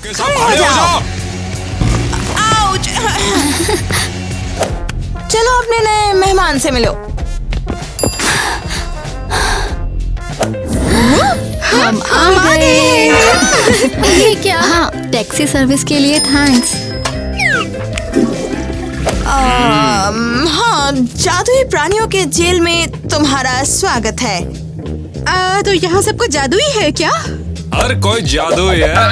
खड़े हो जाओ। आउच। चलो अपने नए मेहमान से मिलो। हम आ गए। ये क्या? हाँ, टैक्सी सर्विस के लिए थैंक्स। हाँ, जादुई प्राणियों के जेल में तुम्हारा स्वागत है। तो यहाँ सब कुछ जादुई है क्या? हर कोई जादुई है। हाँ,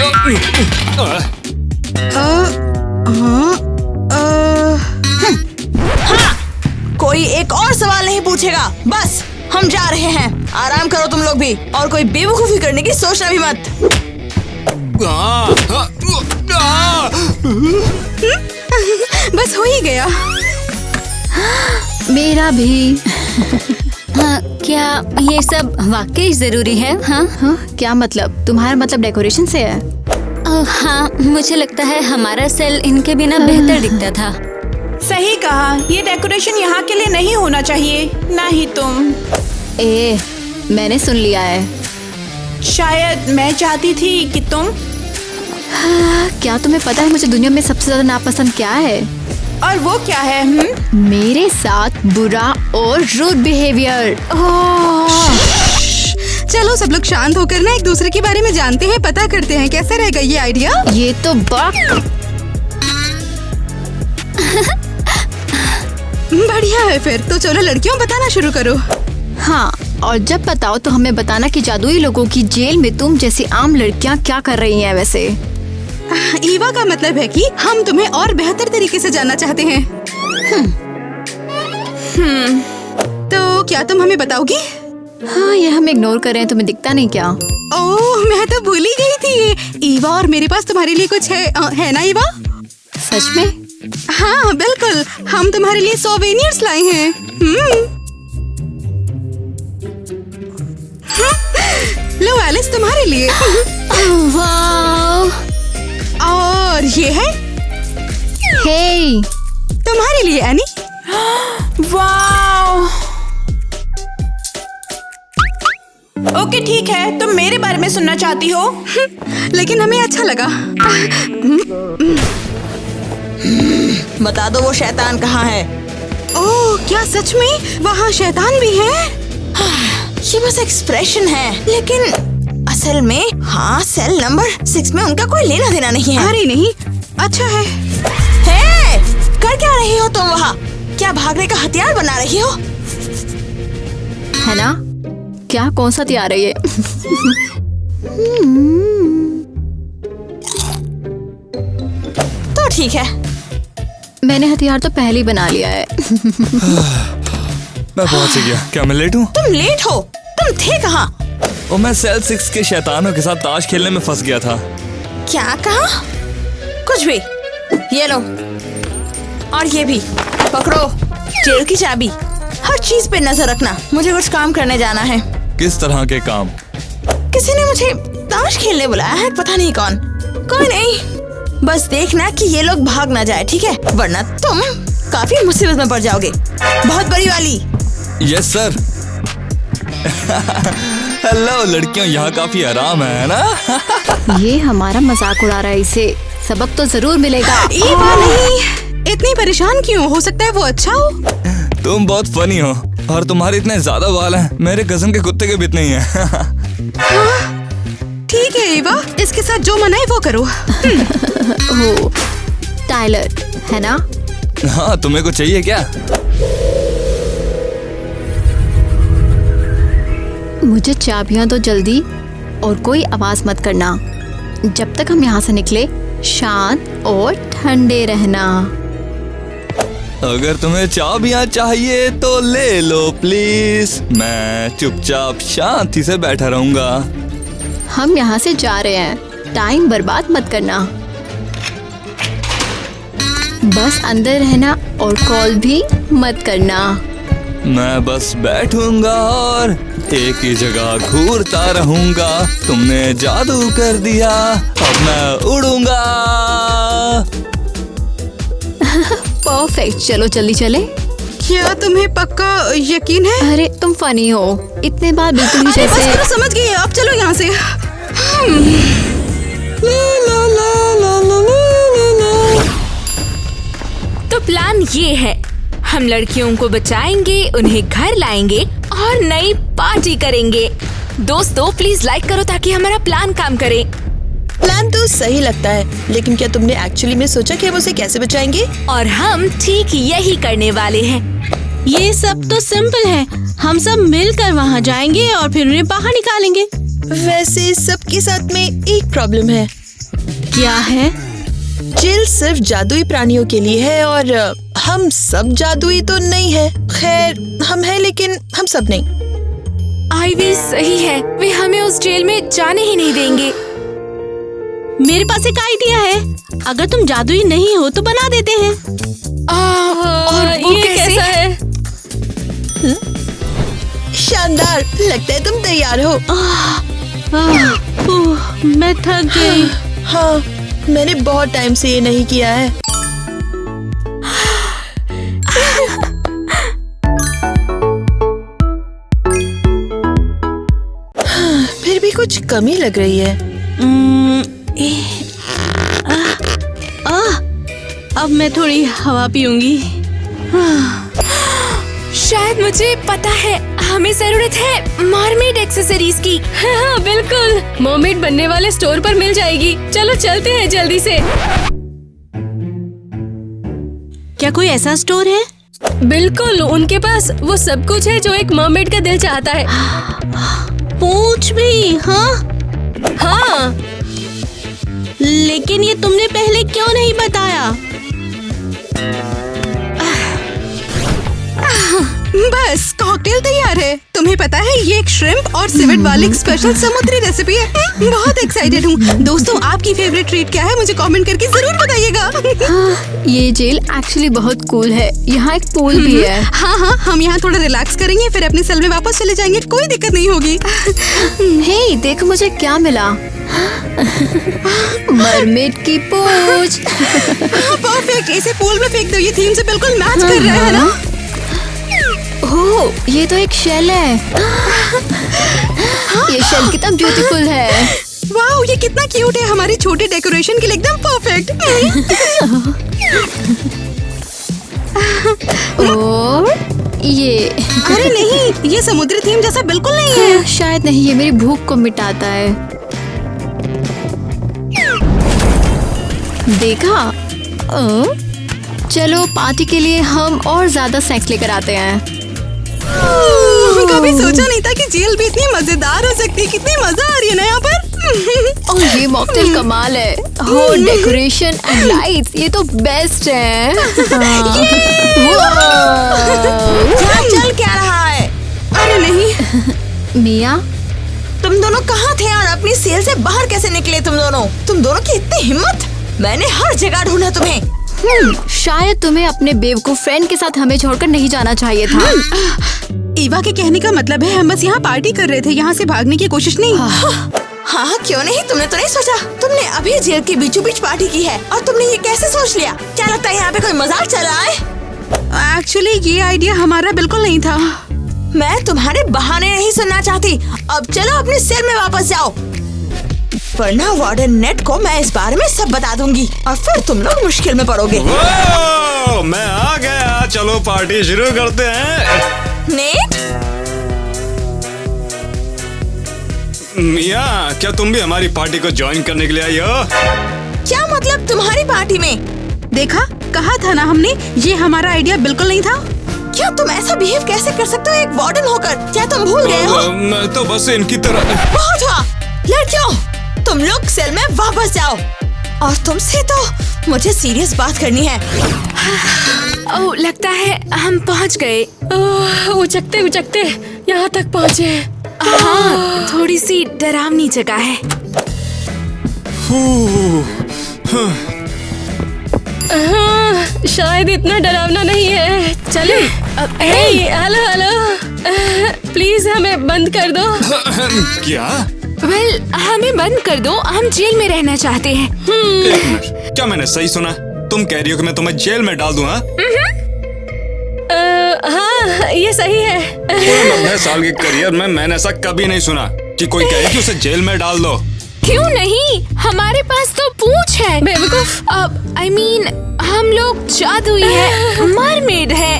कोई एक और सवाल नहीं पूछेगा। बस हम जा रहे हैं। आराम करो तुम लोग भी, और कोई बेवकूफी करने की सोचना भी मत। बस हो ही गया। मेरा भी। हाँ, क्या ये सब वाकई जरूरी है? हाँ हाँ, क्या मतलब? तुम्हारा मतलब डेकोरेशन से है? हाँ, मुझे लगता है हमारा सेल इनके बिना बेहतर दिखता था। सही कहा, ये डेकोरेशन यहाँ के लिए नहीं होना चाहिए, ना ही तुम। मैंने सुन लिया है। शायद मैं चाहती थी कि तुम। क्या तुम्हें पता है मुझे दुनिया में सबसे ज्यादा नापसंद क्या है? और वो क्या है? मेरे साथ बुरा और रूड बिहेवियर। चलो सब लोग शांत होकर ना एक दूसरे के बारे में जानते हैं, पता करते हैं कैसा रहेगा ये आइडिया। ये तो बढ़िया है। फिर तो चलो लड़कियों, बताना शुरू करो। हाँ, और जब बताओ तो हमें बताना कि जादुई लोगों की जेल में तुम जैसी आम लड़कियाँ क्या कर रही हैं वैसे। ईवा का मतलब है कि हम तुम्हें और बेहतर तरीके से जानना चाहते हैं। तो क्या तुम हमें बताओगी? हाँ, ये हम इग्नोर कर रहे हैं, तुम्हें दिखता नहीं क्या? ओह, मैं तो भूल ही गई थी। ईवा, और मेरे पास तुम्हारे लिए कुछ है ना ईवा? सच में? हाँ बिल्कुल, हम तुम्हारे लिए सोवेनियर्स लाए हैं। लो एलिस, तुम्हारे लिए। वाह! और ये है हे, तुम्हारे लिए एनी। वाह! ओके ठीक है, तुम मेरे बारे में सुनना चाहती हो। लेकिन हमें अच्छा लगा। बता दो वो शैतान कहाँ है? ओह, क्या सच में वहाँ शैतान भी है? ये बस एक्सप्रेशन है, लेकिन असल में हाँ, सेल नंबर 6 में उनका कोई लेना देना नहीं है। अरे नहीं, अच्छा है। हे, कर क्या रही हो तुम वहाँ? क्या भागने का हथियार बना रही हो? है ना? क्या कौन सा तैयार है ये? तो ठीक है, मैंने हथियार तो पहले ही बना लिया है। मैं पहुंच गया। क्या मैं लेट हूँ? तुम लेट हो? तुम थे कहाँ? और मैं सेल 6 के शैतानों के साथ ताश खेलने में फंस गया था। क्या कहा? कुछ भी। ये लो, और ये भी पकड़ो, जेल की चाबी। हर चीज पे नजर रखना, मुझे कुछ काम करने जाना है। किस तरह के काम? किसी ने मुझे ताश खेलने बुलाया है, पता नहीं कौन। कोई नहीं, बस देखना कि ये लोग भाग ना जाए, ठीक है? वरना तुम काफी मुसीबत में पड़ जाओगे, बहुत बड़ी वाली। Yes sir. हेलो लड़कियों, यहाँ काफी आराम है ना? ये हमारा मजाक उड़ा रहा है, इसे सबक तो जरूर मिलेगा। ईवा नहीं, इतनी परेशान क्यों? हो सकता है वो अच्छा हो। तुम बहुत फनी हो, और तुम्हारे इतने ज्यादा बाल हैं, मेरे कज़न के कुत्ते के भी इतने ही हैं। ठीक है ईवा, इसके साथ जो मना है वो करो। ओ, टाइलर है ना? हाँ, तुम्हें कुछ चाहिए क्या? मुझे चाबियां दो जल्दी, और कोई आवाज मत करना। जब तक हम यहाँ से निकले, शांत और ठंडे रहना। अगर तुम्हें चाबियां चाहिए तो ले लो प्लीज। मैं चुपचाप शांति से बैठा रहूंगा। हम यहाँ से जा रहे हैं, टाइम बर्बाद मत करना। बस अंदर रहना और कॉल भी मत करना। मैं बस बैठूंगा और एक ही जगह घूरता रहूंगा। तुमने जादू कर दिया, अब मैं उड़ूंगा। परफेक्ट, चलो जल्दी चले। क्या तुम्हें पक्का यकीन है? अरे तुम फनी हो, इतने बार बिल्कुल ही अरे बस जैसे। करो, समझ गई, अब चलो यहाँ से। ला ला ला प्लान ये है, हम लड़कियों को बचाएंगे, उन्हें घर लाएंगे और नई पार्टी करेंगे। दोस्तों प्लीज लाइक करो ताकि हमारा प्लान काम करे। प्लान तो सही लगता है, लेकिन क्या तुमने एक्चुअली में सोचा कि हम उसे कैसे बचाएंगे? और हम ठीक यही करने वाले हैं। ये सब तो सिंपल है, हम सब मिलकर वहाँ जाएंगे और फिर उन्हें बाहर निकालेंगे। वैसे सबके साथ में एक प्रॉब्लम है। क्या है? जेल सिर्फ जादुई प्राणियों के लिए है और हम सब जादुई तो नहीं है। खैर हम हैं, लेकिन हम सब नहीं। आईवी सही है, वे हमें उस जेल में जाने ही नहीं देंगे। मेरे पास एक आइडिया है, अगर तुम जादुई नहीं हो तो बना देते हैं। और वो ये कैसे? कैसा है? शानदार, लगता है तुम तैयार हो। मैं थक गई। हाँ, मैंने बहुत टाइम से ये नहीं किया है। फिर भी कुछ कमी लग रही है। अब मैं थोड़ी हवा पीऊंगी। शायद मुझे पता है, हमें जरूरत है मरमेड एक्सेसरीज की। हाँ बिल्कुल, मरमेड बनने वाले स्टोर पर मिल जाएगी। चलो चलते हैं जल्दी से। क्या कोई ऐसा स्टोर है? बिल्कुल, उनके पास वो सब कुछ है जो एक मरमेड का दिल चाहता है। पूंछ भी? हाँ, लेकिन ये तुमने पहले क्यों नहीं बताया? बस कॉकटेल तैयार है। तुम्हें पता है ये एक श्रिम्प और सिविट वाली एक स्पेशल समुद्री रेसिपी है। बहुत एक्साइटेड हूँ। दोस्तों आपकी फेवरेट ट्रीट क्या है, मुझे कमेंट करके जरूर बताइएगा। ये जेल एक्चुअली बहुत कूल है। यहाँ एक पूल भी है। हाँ, हम यहाँ थोड़ा रिलैक्स करेंगे, फिर अपनी सेल में वापस चले जाएंगे। कोई दिक्कत नहीं होगी। हे, देखो मुझे क्या मिला। मरमेड की पूंछ। परफेक्ट, इसे पूल में फेंक दो। ये थीम से बिल्कुल मैच कर रहा है ना? ओह, ये तो एक शेल है। ये शेल कितना ब्यूटीफुल है। वाओ, ये कितना क्यूट है। हमारे छोटे डेकोरेशन के लिए एकदम परफेक्ट। और ये अरे नहीं, ये समुद्री थीम जैसा बिल्कुल नहीं है। शायद नहीं, ये मेरी भूख को मिटाता है। देखा? चलो पार्टी के लिए हम और ज्यादा स्नैक्स लेकर आते हैं। कभी सोचा नहीं था कि जेल भी इतनी मजेदार हो सकती है। कितनी मजा आ रही है ना यहाँ पर। और ये मॉकटेल कमाल है। हो, डेकोरेशन एंड लाइट्स, ये तो बेस्ट है। यहाँ चल क्या रहा है? अरे नहीं। मिया, तुम दोनों कहाँ थे और अपनी सेल से बाहर कैसे निकले? तुम दोनों की इतनी हिम्मत! मैंने हर जगह ढूंढा तुम्हें। शायद तुम्हें अपने बेवकूफ फ्रेंड के साथ हमें छोड़कर नहीं जाना चाहिए था। ईवा के कहने का मतलब है हम बस यहाँ पार्टी कर रहे थे, यहाँ से भागने की कोशिश नहीं। हाँ, क्यों नहीं? तुमने तो नहीं सोचा? तुमने अभी जेल के बीचों बीच पार्टी की है और तुमने ये कैसे सोच लिया? क्या लगता है यहाँ पे कोई मजाक चल रहा है? एक्चुअली ये आइडिया हमारा बिल्कुल नहीं था। मैं तुम्हारे बहाने नहीं सुनना चाहती। अब चलो अपने सेल में वापस जाओ, वरना वार्डन नेट को मैं इस बारे में सब बता दूंगी और फिर तुम लोग मुश्किल में पड़ोगे। मैं आ गया, चलो पार्टी शुरू करते हैं। नेट, मिया, क्या तुम भी हमारी पार्टी को ज्वाइन करने के लिए आई हो? क्या मतलब तुम्हारी पार्टी में? देखा, कहा था ना हमने, ये हमारा आइडिया बिल्कुल नहीं था। क्या तुम ऐसा बिहेव कैसे कर सकते हो एक वार्डन होकर? क्या तुम भूल गए हो? मैं तो बस इनकी तरह। बहुत हुआ लड़कियों, तुम लोग सेल में वापस जाओ। और तुमसे तो मुझे सीरियस बात करनी है। ओह, लगता है हम पहुंच गए। उचकते उचकते यहाँ तक पहुँचे। हाँ, थोड़ी सी डरावनी जगह है। शायद इतना डरावना नहीं है। चले। हेलो हेलो, प्लीज हमें बंद कर दो। क्या? वेल, हमें बंद कर दो, हम जेल में रहना चाहते हैं। एक मिनट, क्या मैंने सही सुना? तुम कह रही हो कि मैं तुम्हें जेल में डाल दूं? हाँ, ये सही है। पूरे 90 साल के करियर में मैंने ऐसा कभी नहीं सुना कि कोई कहे कि उसे जेल में डाल दो। क्यों नहीं, हमारे पास तो पूंछ है। बेवकूफ। अब I mean, हम लोग जादुई है, मरमेड है।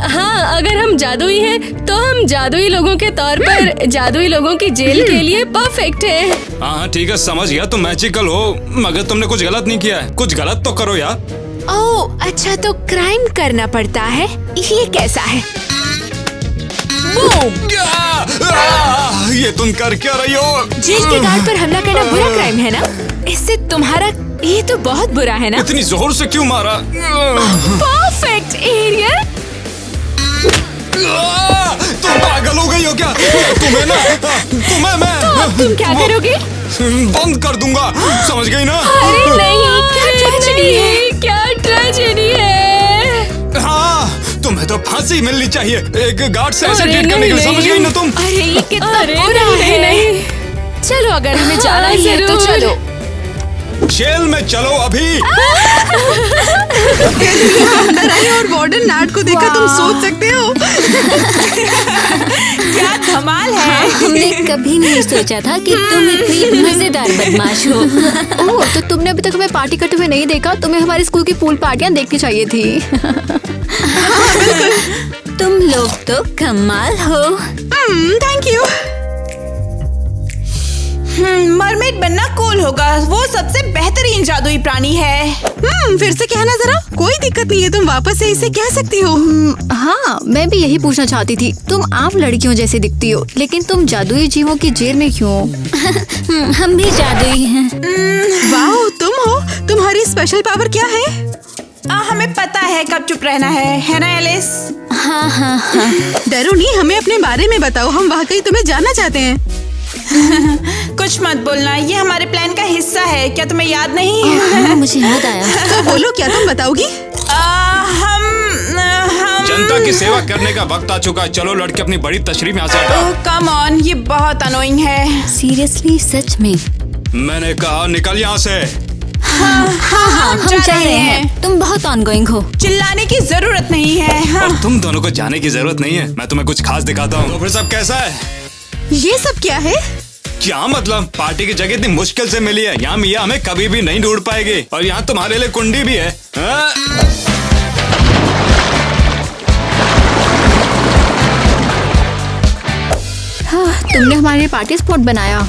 हाँ, अगर हम जादुई हैं, तो हम जादुई लोगों के तौर पर जादुई लोगों की जेल के लिए परफेक्ट है। हाँ ठीक है, समझ गया तुम मैजिकल हो, मगर तुमने कुछ गलत नहीं किया है। कुछ गलत तो करो यार। ओह अच्छा, तो क्राइम करना पड़ता है। ये कैसा है? बूम! ये तुम कर क्या रही हो? जेल के गार्ड पर हमला करना बुरा क्राइम है ना? इससे तुम्हारा ये तो बहुत बुरा है ना? इतनी जोर से क्यों मारा? Perfect Ariel. तुम पागल हो गई हो क्या? तुम्हें मैं तुम क्या करोगे? बंद कर दूंगा, समझ गई ना? अरे नहीं, क्या ट्रेजेडी है? क्या ट्रेजेडी है? हाँ, तुम्हें तो फांसी मिलनी चाहिए एक गार्ड से ऐसे ट्रीट करने के लिए, समझ गई ना तुम? अरे ये कितना बुरा है। चलो अगर हमें जाना ही है तो चलो। जेल में चलो अभी। अंदर आई और वार्डन नाट को देखा, तुम सोच सकते हो। क्या धमाल है। हमने कभी नहीं सोचा था कि तुम इतनी मजेदार बदमाश हो। ओह, तो तुमने अभी तक हमें पार्टी करते हुए नहीं देखा? तुम्हें हमारी स्कूल की पूल पार्टियां देखनी चाहिए थी। तुम लोग तो कमाल हो। Thank you. मरमेड बनना कूल होगा, वो सबसे बेहतरीन जादुई प्राणी है। फिर से कहना जरा। कोई दिक्कत नहीं है, तुम वापस से इसे कह सकती हो। हाँ, मैं भी यही पूछना चाहती थी। तुम आम लड़कियों जैसी दिखती हो, लेकिन तुम जादुई जीवों की जेल में क्यों हो? हम भी जादुई हैं। वाह, तुम हो। तुम्हारी स्पेशल पावर क्या है? हमें पता है कब चुप रहना है ना एलिस? हाँ हाँ हाँ। डरो नहीं, हमें अपने बारे में बताओ, हम वाकई तुम्हें जानना चाहते हैं। कुछ मत बोलना, ये हमारे प्लान का हिस्सा है। क्या तुम्हें याद नहीं? हाँ, मुझे याद आया। तो बोलो, क्या तुम बताओगी? हम जनता की सेवा करने का वक्त आ चुका है। चलो लड़के अपनी बड़ी तशरीफ यहाँ से हटाओ। कम ऑन, ये बहुत अनोइंग है। सीरियसली, सच में। मैंने कहा निकल यहाँ से। हम जा रहे हैं। तुम बहुत ऑनगोइंग हो। चिल्लाने की जरूरत नहीं है। हाँ। और तुम दोनों को जाने की जरूरत नहीं है, मैं तुम्हें कुछ खास दिखाता हूँ। तो फिर सब कैसा है? ये सब क्या है? क्या मतलब? पार्टी की जगह इतनी मुश्किल से मिली है, यहाँ मियाँ हमें कभी भी नहीं ढूंढ पाएगी। और यहाँ तुम्हारे लिए कुंडी भी है। हाँ? हाँ, तुमने हमारे लिए पार्टी स्पॉट बनाया।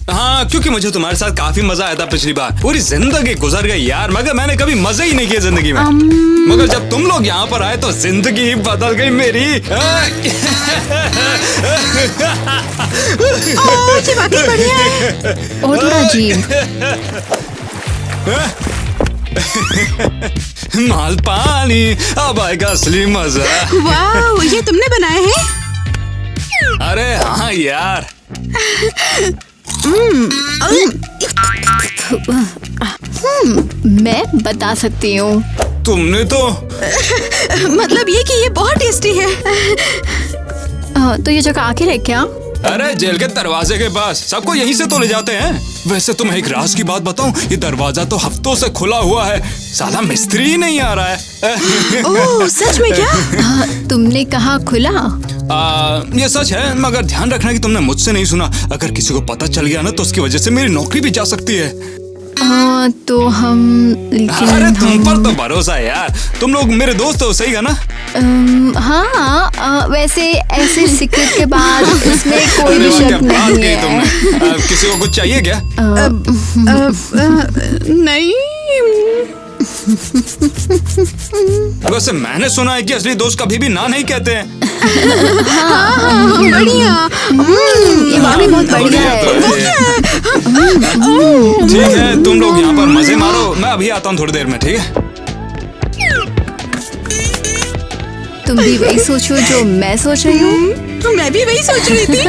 हाँ, क्योंकि मुझे तुम्हारे साथ काफी मजा आया था पिछली बार। पूरी जिंदगी गुजर गई यार, मगर मैंने कभी मजे ही नहीं किए जिंदगी में। मगर जब तुम लोग यहाँ पर आए तो जिंदगी ही बदल गई मेरी। ये वाकई बढ़िया है। और थोड़ा अजीब। माल पानी, अब आएगा असली मजा। वाह, ये तुमने बनाए हैं? अरे हाँ यार। मैं बता सकती हूँ। तुमने तो मतलब ये कि ये बहुत टेस्टी है। तो ये जगह आखिर है क्या? अरे जेल के दरवाजे के पास, सबको यहीं से तो ले जाते हैं। वैसे तुम्हें एक राज की बात बताऊं, ये दरवाजा तो हफ्तों से खुला हुआ है, साला मिस्त्री ही नहीं आ रहा है। ओह, सच में क्या? तुमने कहा खुला? ये सच है, मगर ध्यान रखना कि तुमने मुझसे नहीं सुना। अगर किसी को पता चल गया ना तो उसकी वजह से मेरी नौकरी भी जा सकती है। तो हम लेकिन अरे तुम पर तो भरोसा है यार, तुम लोग मेरे दोस्त हो, सही है ना? हाँ, वैसे ऐसे सीक्रेट के बाद इसमें कोई भी क्या शक बात नहीं कही है। तुमने। किसी को कुछ चाहिए क्या? नहीं। वैसे मैंने सुना है कि असली दोस्त कभी भी ना नहीं कहते हैं। बढ़िया। ये वाकई बहुत बढ़िया है। ठीक है, तुम लोग यहाँ पर मजे मारो, मैं अभी आता हूँ थोड़ी देर में, ठीक है? तुम भी वही सोचो जो मैं सोच रही हूँ। मैं भी वही सोच रही थी।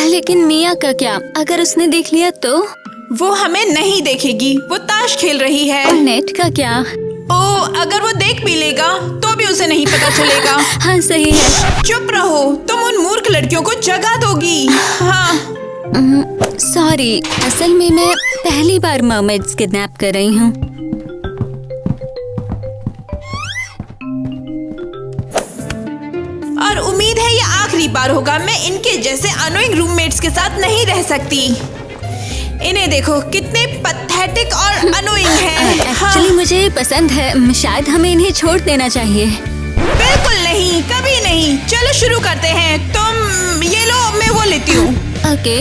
लेकिन मिया का क्या? अगर उसने देख लिया तो? वो हमें नहीं देखेगी, वो ताश खेल रही है। और नेट का क्या? ओ, अगर वो देख भी लेगा तो भी उसे नहीं पता चलेगा। हाँ सही है। चुप रहो, तुम उन मूर्ख लड़कियों को जगा दोगी। हाँ। सॉरी, असल में मैं पहली बार मर्मेड्स किडनैप कर रही हूँ। और उम्मीद है ये आखिरी आखिरी बार होगा, मैं इनके जैसे अनोइंग रूममेट्स के साथ नहीं रह सकती। इन्हें देखो कितने पैथेटिक और अनोइंग हैं। एक्चुअली मुझे पसंद है, शायद हमें इन्हें छोड़ देना चाहिए। बिल्कुल नहीं, कभी नहीं। चलो शुरू करते हैं। तुम ये लो, मैं वो लेती हूँ। ओके,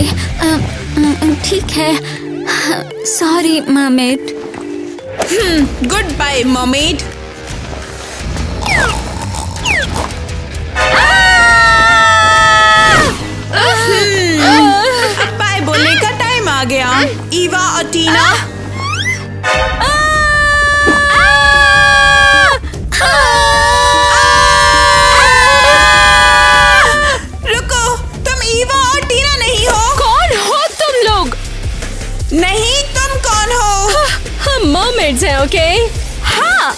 ठीक है। Sorry mermaid. Good bye mermaid. अब बाय बोलने का टाइम आ गया। ईवा और टीना, रुको, तुम ईवा और टीना नहीं हो। कौन हो तुम लोग? नहीं, तुम कौन हो? हम मर्मेड्स हैं, ओके? हाँ।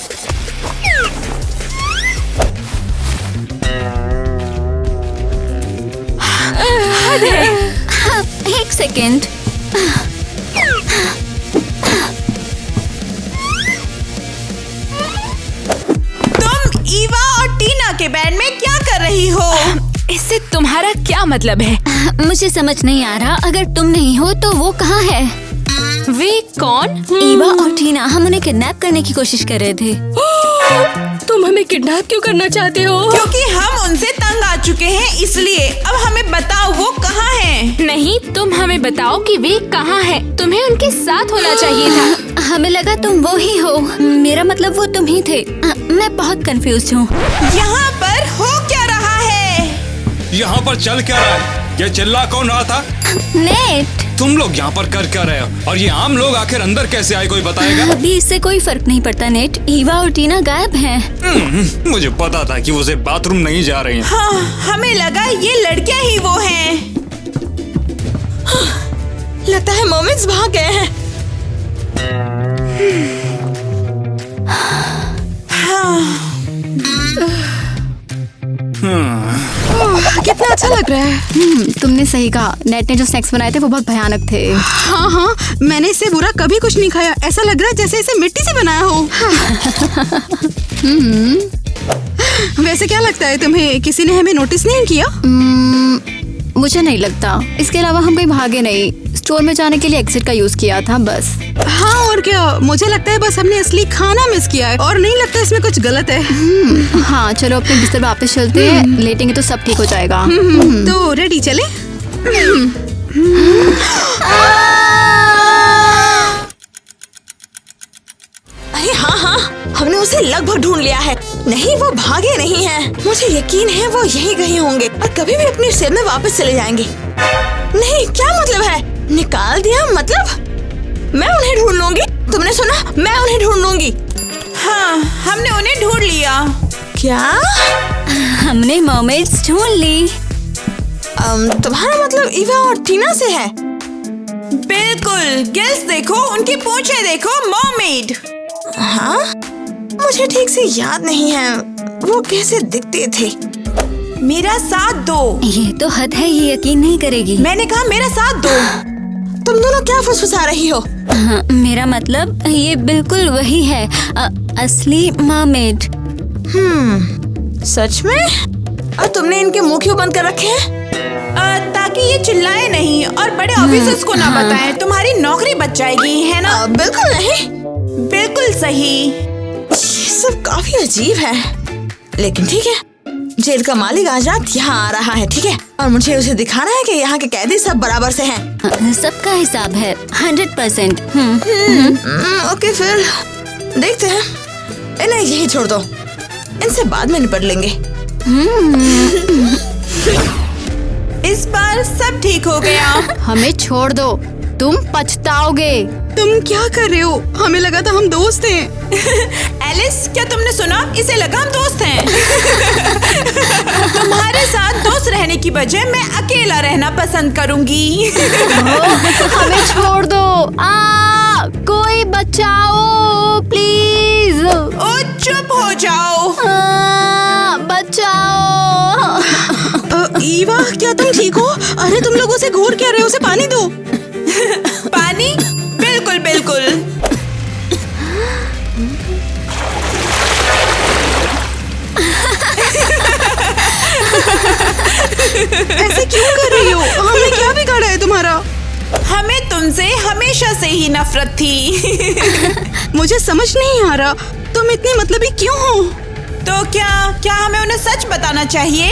एक सेकेंड। तुम ईवा और टीना के बैंड में क्या कर रही हो? इससे तुम्हारा क्या मतलब है? मुझे समझ नहीं आ रहा। अगर तुम नहीं हो तो वो कहाँ है? वे कौन? ईवा और टीना, हम उन्हें किडनैप करने की कोशिश कर रहे थे। तुम हमें किडनैप क्यों करना चाहते हो? क्योंकि हम उनसे तंग आ चुके हैं, इसलिए। अब हमें बताओ वो कहाँ हैं? नहीं, तुम हमें बताओ कि वे कहाँ हैं। तुम्हें उनके साथ होना चाहिए था। हमें लगा तुम वो ही हो। मेरा मतलब वो तुम ही थे। मैं बहुत कंफ्यूज हूँ। यहाँ पर हो क्या रहा है? यहाँ पर चल क्या रहा है? ये चिल्ला कौन रहा था? नेट, तुम लोग यहाँ पर कर क्या रहे हो? और ये आम लोग आखिर अंदर कैसे आए, कोई बताएगा? अभी इससे कोई फर्क नहीं पड़ता नेट। ईवा और टीना गायब हैं। मुझे पता था कि वो सिर्फ बाथरूम नहीं जा रही हैं। हाँ, हमें लगा ये लड़कियाँ ही वो हैं। लगता है मोमेंट्स भाग गए हैं। कितना अच्छा लग रहा है। तुमने सही कहा, नेट ने जो स्नैक्स बनाए थे वो बहुत भयानक थे। हाँ हाँ, मैंने इससे बुरा कभी कुछ नहीं खाया। ऐसा लग रहा है जैसे इसे मिट्टी से बनाया हो। वैसे क्या लगता है तुम्हें, किसी ने हमें नोटिस नहीं किया? मुझे नहीं लगता। इसके अलावा हम कहीं भागे नहीं। स्टोर में जाने के लिए एग्जिट का यूज किया था बस। हाँ और क्या, मुझे लगता है बस हमने असली खाना मिस किया है और नहीं लगता इसमें कुछ गलत है। हाँ चलो अपने बिस्तर वापस चलते हैं। लेटेंगे तो सब ठीक हो जाएगा। तो रेडी चले? अरे हाँ हाँ, हमने उसे लगभग ढूंढ लिया है। नहीं, वो भागे नहीं हैं। मुझे यकीन है वो यहीं कहीं होंगे और कभी भी अपनी सेल में वापस चले जाएंगे। नहीं, क्या मतलब है? निकाल दिया मतलब? मैं उन्हें ढूंढ लूंगी। तुमने सुना? मैं उन्हें ढूंढ लूंगी। हाँ, हमने उन्हें ढूंढ लिया। क्या? हमने मर्मेड्स ढूंढ ली। तुम्हारा मतलब ईवा और टीना से है? बिल्कुल। गिल्स देखो, उनकी पूंछें देखो, मर्मेड। हाँ, मुझे ठीक से याद नहीं है वो कैसे दिखते थे। मेरा साथ दो। ये तो हद है, ये यकीन नहीं करेगी। मैंने कहा मेरा साथ दो। तुम दोनों क्या फुसफुसा रही हो? हाँ, मेरा मतलब ये बिल्कुल वही है, असली मर्मेड। सच में? और तुमने इनके मुंह क्यों बंद कर रखे हैं? ताकि ये चिल्लाए नहीं और बड़े ऑफिसर्स को ना बताएं। तुम्हारी नौकरी बच जाएगी, है ना? बिल्कुल नहीं। बिल्कुल सही। ये सब काफी अजीब है, लेकिन ठीक है। जेल का मालिक आजाद यहाँ आ रहा है, ठीक है? और मुझे उसे दिखाना है कि यहाँ के कैदी सब बराबर से हैं। सबका हिसाब है 100%। ओके, फिर देखते हैं। इन्हें यही छोड़ दो, इनसे बाद में निपट लेंगे। इस बार सब ठीक हो गया। हमें छोड़ दो, तुम पछताओगे। तुम क्या कर रहे हो? हमें लगा था हम दोस्त हैं। एलिस, क्या तुमने सुना? इसे लगा हम दोस्त हैं। तुम्हारे साथ दोस्त रहने की बजाय मैं अकेला रहना पसंद करूंगी। हमें छोड़ दो। कोई बचाओ प्लीज। ओ चुप हो जाओ। बचाओ। ईवा, क्या तुम ठीक हो? अरे तुम लोग उसे घूर क्या रहे हो? उसे पानी दो। पानी? बिल्कुल बिल्कुल। ऐसे क्यों कर रही हो? हमने क्या बिगाड़ा है तुम्हारा? हमें तुमसे हमेशा से ही नफरत थी। मुझे समझ नहीं आ रहा तुम इतनी मतलबी क्यों हो? तो क्या हमें उन्हें सच बताना चाहिए?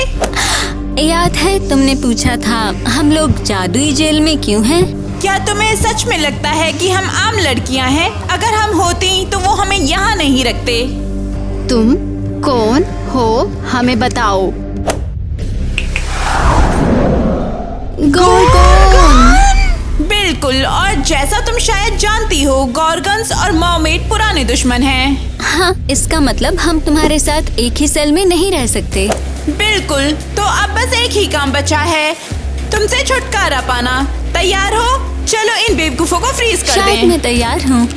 याद है तुमने पूछा था हम लोग जादुई जेल में क्यों हैं? क्या तुम्हें सच में लगता है कि हम आम लड़कियां हैं? अगर हम होती तो वो हमें यहाँ नहीं रखते। तुम कौन हो हमें बताओ। बिल्कुल, और जैसा तुम शायद जानती हो, गॉर्गन्स और मर्मेड पुराने दुश्मन हैं। हाँ, इसका मतलब हम तुम्हारे साथ एक ही सेल में नहीं रह सकते। बिल्कुल, तो अब बस एक ही काम बचा है, तुमसे छुटकारा पाना। तैयार हो? चलो इन बेवकूफों को फ्रीज कर शायद दें। मैं तैयार हूँ।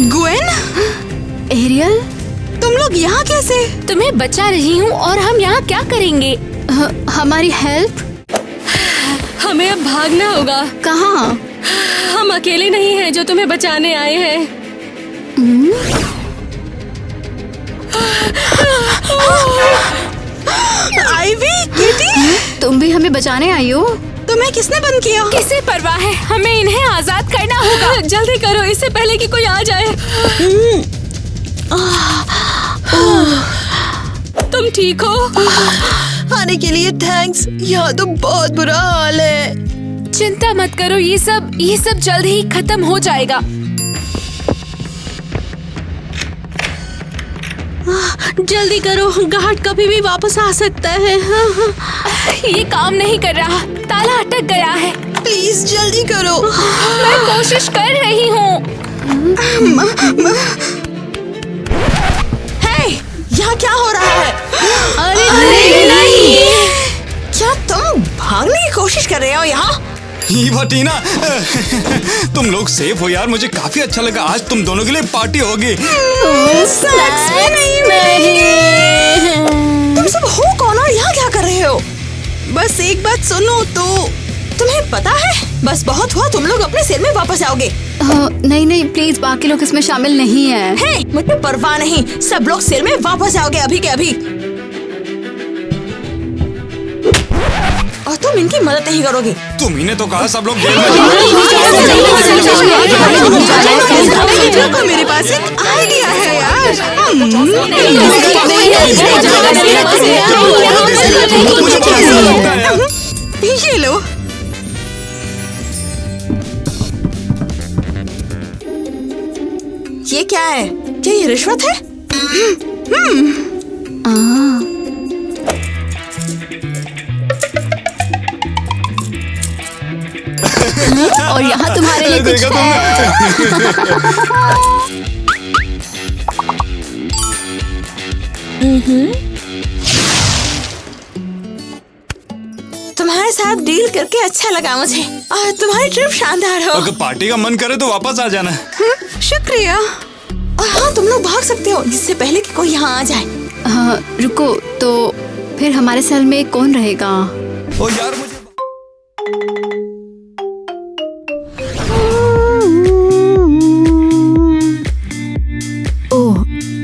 ग्वेन, एरियल, तुम लोग यहाँ कैसे? तुम्हें बचा रही हूँ और हम यहाँ क्या करेंगे? हमारी हेल्प? हमें अब भागना होगा। कहाँ? हम अकेले नहीं हैं जो तुम्हें बचाने आए हैं। आइवी, किटी, तुम भी हमें बचाने आई हो? तुम्हें किसने बंद किया? किसे परवाह है, हमें इन्हें आजाद करना होगा। जल्दी करो इससे पहले कि कोई आ जाए। तुम ठीक हो? आने के लिए थैंक्स। यहाँ तो बहुत बुरा हाल है। चिंता मत करो, ये सब जल्द ही खत्म हो जाएगा। जल्दी करो, गार्ड कभी भी वापस आ सकता है। ये काम नहीं कर रहा, ताला अटक गया है। प्लीज जल्दी करो। मैं कोशिश कर रही हूँ। हे, यहाँ क्या हो रहा है? अरे नहीं। क्या तुम भागने की कोशिश कर रहे हो यहाँ? ईवा, टीना, तुम लोग सेफ हो यार। मुझे काफी अच्छा लगा। आज तुम दोनों के लिए पार्टी होगी। तुम सब हो कौन और यहाँ क्या कर रहे हो? बस एक बात सुनो तो। तुम्हें पता है, बस बहुत हुआ, तुम लोग अपने सेल में वापस आओगे। नहीं प्लीज, बाकी लोग इसमें शामिल नहीं है। हे, मुझे परवाह नहीं, सब लोग सेल में वापस आओगे अभी के अभी। और तुम इनकी मदद नहीं करोगे। तुम्ही ने तो कहा सब लोग जेल में देखो, मेरे पास एक आइडिया है यार। ये लो। ये क्या है? क्या ये रिश्वत है? और यहाँ तुम्हारे लिए कुछ है। तुम्हारे साथ डील करके अच्छा लगा मुझे, और तुम्हारी ट्रिप शानदार हो। अगर पार्टी का मन करे तो वापस आ जाना। शुक्रिया। और हाँ, तुम लोग भाग सकते हो जिससे पहले कि कोई यहाँ आ जाए। रुको, तो फिर हमारे सेल में कौन रहेगा? ओ यार, मुझे ओह,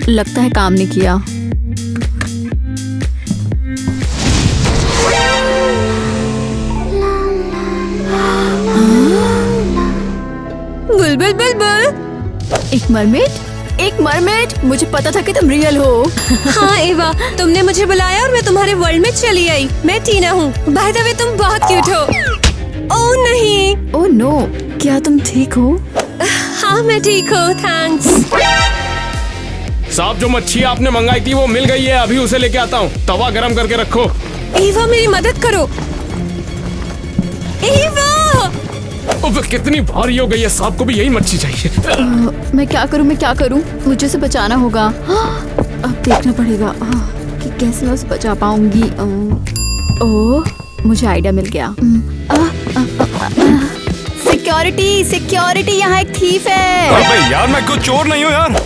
लगता है काम नहीं किया। बुलबुल बुलबुल। एक मरमेड, मुझे पता था कि तुम रियल हो। हाँ एवा, तुमने मुझे बुलाया और मैं तुम्हारे वर्ल्ड में चली आई। मैं टीना हूँ। बाय द वे, तुम बहुत क्यूट हो। ओह नहीं। ओह नो, क्या तुम ठीक हो? हाँ मैं ठीक हूँ, थैंक्स। साहब, जो मच्छी आपने मंगाई थी वो मिल गई है। अभी उसे लेके आता हूँ। तवा गरम करके रखो। एवा, मेरी मदद करो। एवा! अब कितनी भारी हो गई है, सांप को भी यही मच्छी चाहिए। मैं क्या करूं? मुझे उसे बचाना होगा। अब देखना पड़ेगा कि कैसे मैं उसे बचा पाऊंगी। ओह, मुझे आइडिया मिल गया। सिक्योरिटी, यहाँ एक थीफ है। अबे यार, मैं कोई चोर नहीं हूँ यार।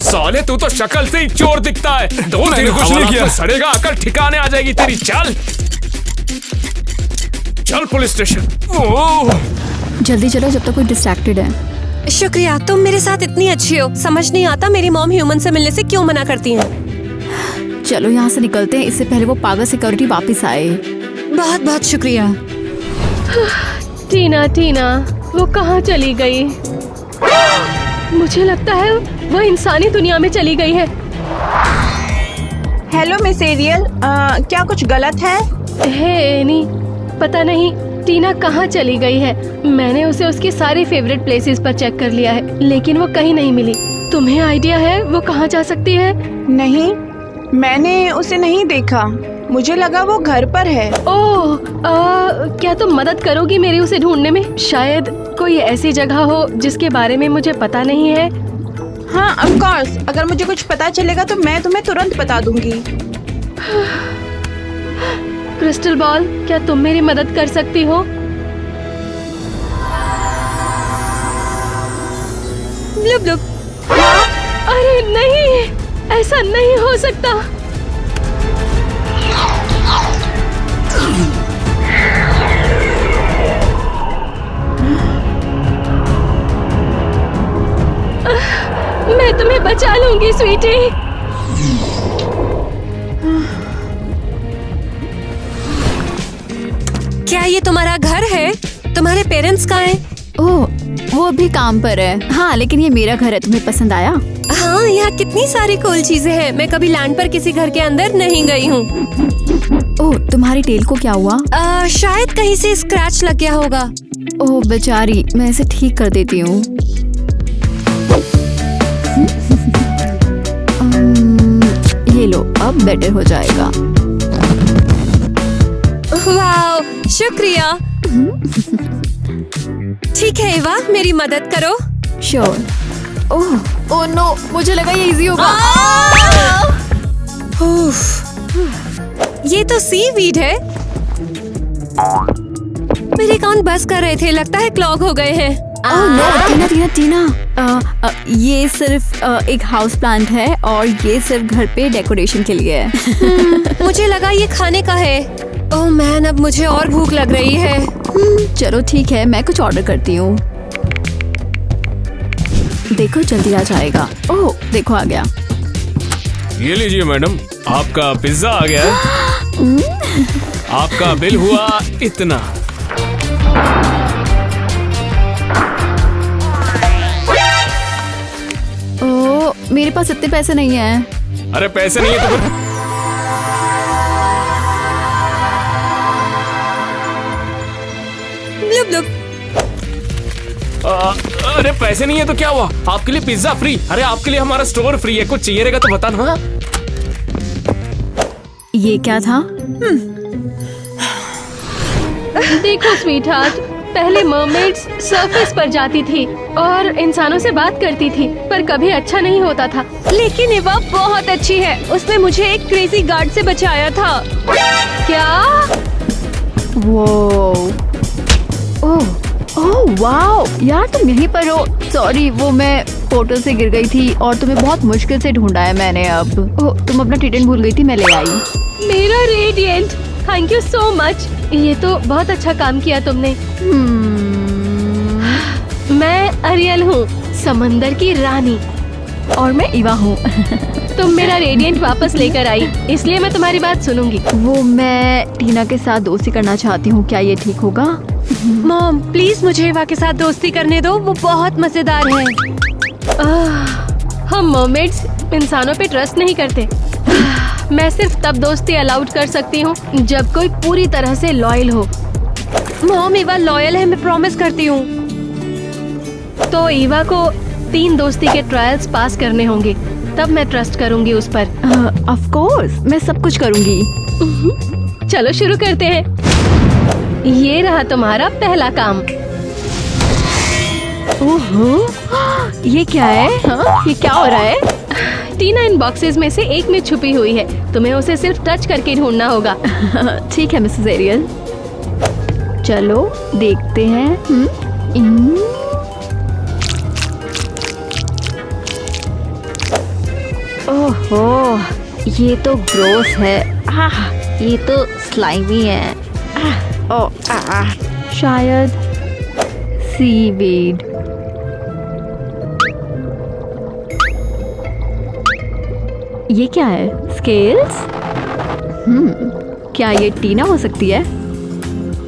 साले तू तो शक्ल से ही चोर दिखता है। दो मैंने दिन कुछ नहीं हवालात किया। में सड़ेगा, अकल ठिकाने आ जाएगी तेरी। चल चल पुलिस स्टेशन। ओह जल्दी चलो जब तक कोई डिस्ट्रैक्टेड है। शुक्रिया, तुम मेरे साथ इतनी अच्छी हो। समझ नहीं आता मेरी मॉम ह्यूमन से मिलने से क्यों मना करती हैं। चलो यहाँ से निकलते हैं, इससे पहले वो पागल सिक्योरिटी वापस आए। बहुत बहुत शुक्रिया। टीना टीना वो कहाँ चली गई? मुझे लगता है वो इंसानी दुनिया में चली गई है। हेलो मिस एरियल, क्या कुछ गलत है? हे एनी, पता नहीं टीना कहाँ चली गई है। मैंने उसे उसके सारे फेवरेट प्लेसेस पर चेक कर लिया है, लेकिन वो कहीं नहीं मिली। तुम्हें आइडिया है वो कहाँ जा सकती है? नहीं, मैंने उसे नहीं देखा। मुझे लगा वो घर पर है। ओह, क्या तुम मदद करोगी मेरी उसे ढूंढने में? शायद कोई ऐसी जगह हो जिसके बारे में मुझे पता नहीं है। हाँ, ऑफ कोर्स। अगर मुझे कुछ पता चलेगा तो मैं तुम्हें तुरंत बता दूंगी। क्रिस्टल बॉल, क्या तुम मेरी मदद कर सकती हो? ब्लुब ब्लुब। अरे नहीं, ऐसा नहीं हो सकता। मैं तुम्हें बचा लूंगी स्वीटी। क्या ये तुम्हारा घर है? तुम्हारे पेरेंट्स कहाँ हैं? ओह, वो अभी काम पर है। हाँ, लेकिन ये मेरा घर है। तुम्हें पसंद आया? हाँ, यहाँ कितनी सारी कूल चीजें हैं। मैं कभी लैंड पर किसी घर के अंदर नहीं गई हूँ। ओह, तुम्हारी टेल को क्या हुआ? शायद कहीं से स्क्रैच लग गया होगा। ओह बेचारी, मैं इसे ठीक कर देती हूँ। ये लो, अब बेटर हो जाएगा। वाह, शुक्रिया। ठीक है इवा, मेरी मदद करो। श्योर। ओह नो, मुझे लगा ये इजी होगा। ये तो सीवीड है। मेरे कान बस कर रहे थे, लगता है क्लॉग हो गए हैं। ओह नो, टीना टीना टीना, ये सिर्फ एक हाउस प्लांट है और ये सिर्फ घर पे डेकोरेशन के लिए है। मुझे लगा ये खाने का है। ओह मैन, अब मुझे और भूख लग रही है। चलो ठीक है, मैं कुछ ऑर्डर करती हूँ। देखो जल्दी आ जाएगा। ओह देखो, आ गया। ये लीजिए मैडम, आपका पिज्जा आ गया है। आपका बिल हुआ इतना। ओह, मेरे पास इतने पैसे नहीं हैं। अरे पैसे नहीं है तो फिर ब्लुब ब्लुब। अरे पैसे नहीं है तो क्या हुआ? आपके लिए पिज्जा फ्री। अरे आपके लिए हमारा स्टोर फ्री है। कुछ चाहिए रहेगा तो बताना। हाँ? ये क्या था? देखो स्वीटहार्ट, पहले मरमेड्स सरफेस पर जाती थी और इंसानों से बात करती थी, पर कभी अच्छा नहीं होता था। लेकिन इवा बहुत अच्छी है। उसने मुझे एक क्रेजी गार्ड से बचाया था। क्या? वो ओह ओह वाओ, यार तुम यहीं पर हो। सॉरी, वो मैं फोटो से गिर गई थी और तुम्हें बहुत मुश्किल से ढूंढा है मैंने। अब ओह, तुम अपना ट्रीटमेंट भूल गई थी, मैं ले आई। मेरा radiant, thank you so much. ये तो बहुत अच्छा काम किया तुमने। मैं अरियल हूँ, समंदर की रानी। और मैं इवा हूँ। तुम मेरा रेडिएंट वापस लेकर आई, इसलिए मैं तुम्हारी बात सुनूंगी। वो मैं टीना के साथ दोस्ती करना चाहती हूँ, क्या ये ठीक होगा? मॉम प्लीज मुझे इवा के साथ दोस्ती करने दो, वो बहुत मजेदार है। हम मर्मेड्स इंसानों पे ट्रस्ट नहीं करते। मैं सिर्फ तब दोस्ती अलाउड कर सकती हूँ जब कोई पूरी तरह से लॉयल हो। मॉम इवा लॉयल है, मैं प्रॉमिस करती हूँ। तो इवा को 3 दोस्ती के ट्रायल्स पास करने होंगे, तब मैं ट्रस्ट करूंगी उस पर। ऑफ कोर्स, मैं सब कुछ करूंगी। चलो शुरू करते हैं। ये रहा तुम्हारा पहला काम। ओहो, ये क्या है? हाँ? ये क्या हो रहा है? टीना इन बॉक्सेस में से एक में छुपी हुई है, तुम्हें उसे सिर्फ टच करके ढूंढना होगा। ठीक है मिसेस एरियल, चलो देखते हैं। ओहो, ये तो ग्रोस है। ये तो स्लाइमी है। शायद सीवीड। ये क्या है? स्केल्स? क्या ये टीना हो सकती है?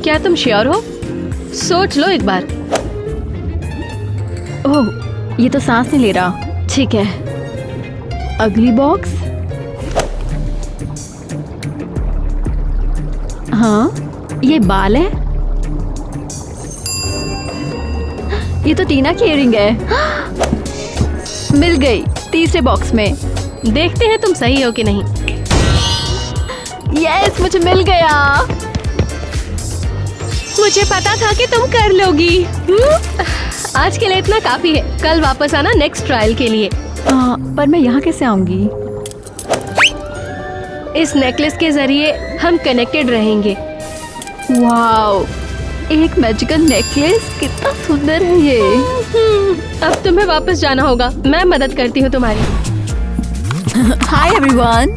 क्या तुम श्योर हो? सोच लो एक बार। ओह, ये तो सांस नहीं ले रहा। ठीक है, अगली बॉक्स। हाँ, ये बाल है। ये तो टीना की इयरिंग है। मिल गई तीसरे बॉक्स में। देखते हैं तुम सही हो कि नहीं। यस, मुझे मिल गया। मुझे पता था कि तुम कर लोगी। आज के लिए इतना काफी है। कल वापस आना नेक्स्ट ट्रायल के लिए। पर मैं यहाँ कैसे आऊंगी? इस नेकलेस के जरिए हम कनेक्टेड रहेंगे। वाओ, एक मैजिकल नेकलेस, कितना सुंदर है ये। अब तुम्हें वापस जाना होगा। मैं मदद करती हूँ तुम्हारी। Hi everyone.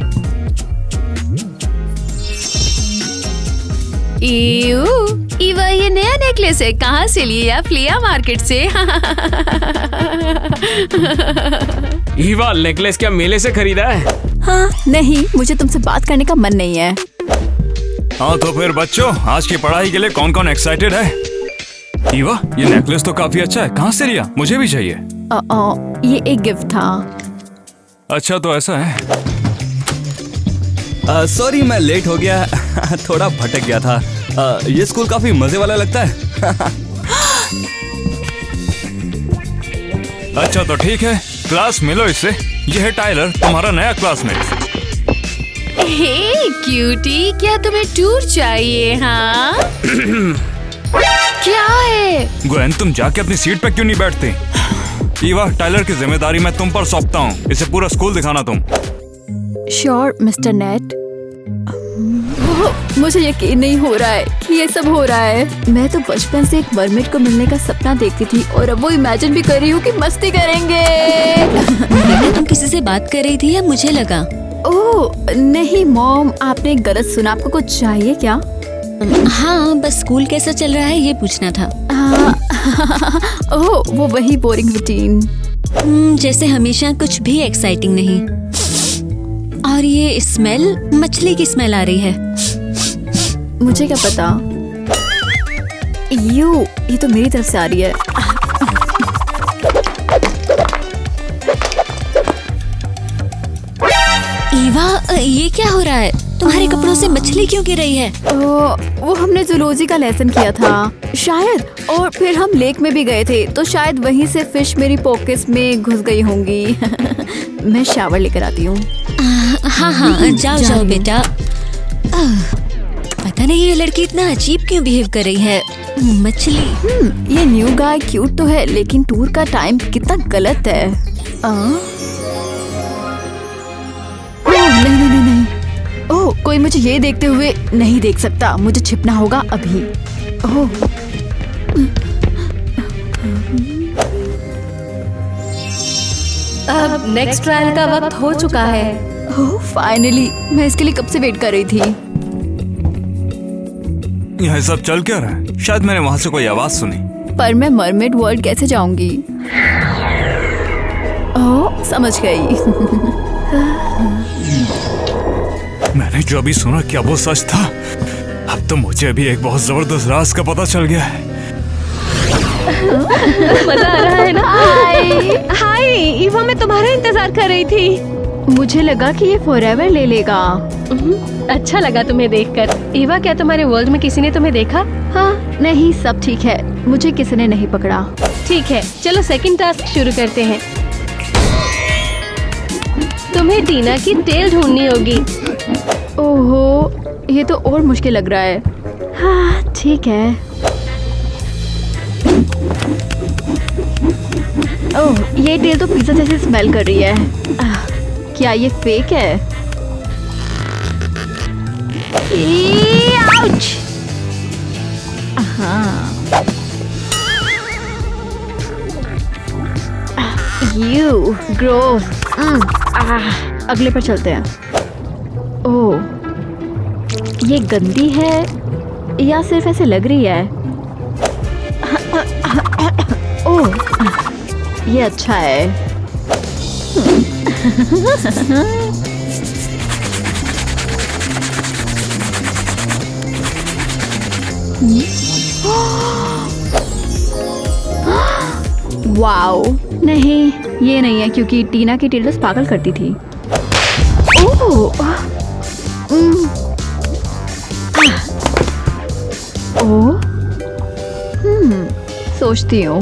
ईवा, ये नया नेकलेस है। कहाँ से लिया? फ्लिया मार्केट से। ईवा, नेकलेस क्या मेले से खरीदा है? हाँ, नहीं, मुझे तुमसे बात करने का मन नहीं है। हाँ तो फिर बच्चों, आज की पढ़ाई के लिए कौन कौन एक्साइटेड है? ईवा, ये नेकलेस तो काफी अच्छा है। कहाँ से लिया? मुझे भी चाहिए। ये एक गिफ्ट था। अच्छा, तो ऐसा है। सॉरी, मैं लेट हो गया। थोड़ा भटक गया था। ये स्कूल काफी मजे वाला लगता है। अच्छा तो ठीक है, क्लास मिलो इससे। ये है टाइलर, तुम्हारा नया क्लासमेट। हे क्यूटी, क्या तुम्हें टूर चाहिए? हाँ। क्या है? ग्वेन, तुम जाके अपनी सीट पे क्यों नहीं बैठती? ईवा, टाइलर की जिम्मेदारी मैं तुम पर सौंपता हूँ। इसे पूरा स्कूल दिखाना तुम। Sure mister net. मुझे यकीन नहीं हो रहा है कि ये सब हो रहा है। मैं तो बचपन से एक मरमेड को मिलने का सपना देखती थी और अब वो इमेजिन भी कर रही हूँ कि मस्ती करेंगे। तुम किसी से बात कर रही थी या मुझे लगा? ओह नहीं मॉम, आपने गलत सुना। आपको कुछ चाहिए क्या? हाँ, बस स्कूल कैसा चल रहा है ये पूछना था। ओह, वो वही बोरिंग रूटीन। जैसे हमेशा कुछ भी एक्साइटिंग नहीं। और ये स्मेल, मछली की स्मेल आ रही है। मुझे क्या पता। ये तो मेरी तरफ से आ रही है। ईवा, ये क्या हो रहा है? तुम्हारे कपड़ों से मछली क्यों गिर रही है? वो हमने जूलॉजी का लेसन किया था शायद, और फिर हम लेक में भी गए थे, तो शायद वहीं से फिश मेरी पॉकेट्स में घुस गई होंगी। मैं शावर लेकर आती हूँ। हाँ, जाओ बेटा। पता नहीं ये लड़की इतना अजीब क्यों बिहेव कर रही है। मछली। ये न्यू गाय क्यूट तो है, लेकिन टूर का टाइम कितना गलत है। नहीं। ओह, कोई मुझे ये देखते हुए नहीं देख सकता। मुझे छिपना होगा अभी। ओह, अब नेक्स्ट ट्रायल का वक्त हो चुका है। ओह, फाइनली। मैं इसके लिए कब से वेट कर रही थी। यह सब चल क्या रहा है? शायद मैंने वहाँ से कोई आवाज सुनी। पर मैं मरमेड वर्ल्ड कैसे जाऊंगी? ओह, समझ गई। मैंने जो अभी सुना, क्या वो सच था? अब तो मुझे भी एक बहुत जबरदस्त राज का पता चल गया है। मजा आ रहा है ना? हाय ईवा, मैं तुम्हारा इंतजार कर रही थी। मुझे लगा कि ये फॉरएवर ले लेगा। अच्छा लगा तुम्हें देखकर। ईवा, क्या तुम्हारे वर्ल्ड में किसी ने तुम्हें देखा? हाँ, नहीं, सब ठीक है। मुझे किसी ने नहीं पकड़ा। ठीक है, चलो सेकंड टास्क शुरू करते हैं। तुम्हें टीना की टेल ढूंढनी होगी। ओहो, ये तो और मुश्किल लग रहा है। हाँ, ठीक है। ओह, ये टेल तो पिज़्ज़ा जैसे स्मेल कर रही है। क्या ये फेक है? आउच! You gross. अगले पर चलते हैं। ओह, ये गंदी है या सिर्फ ऐसे लग रही है? ओह, ये अच्छा है। वाओ, नहीं ये नहीं है क्योंकि टीना की टेल्स पागल करती थी। ओह, ओह, सोचती हूँ।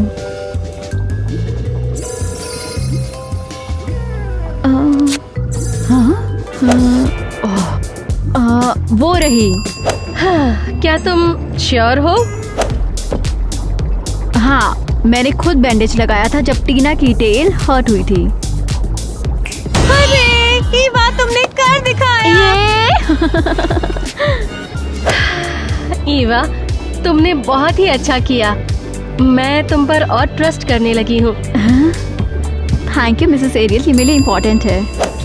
वो रही। हाँ, क्या तुम श्योर हो? हाँ, मैंने खुद बैंडेज लगाया था जब टीना की टेल हर्ट हुई थी। अरे ये बात तुमने कर दिखाया। ईवा, तुमने बहुत ही अच्छा किया। मैं तुम पर और ट्रस्ट करने लगी हूँ। थैंक यू मिसेस एरियल, ये मेरे लिए इम्पोर्टेंट है।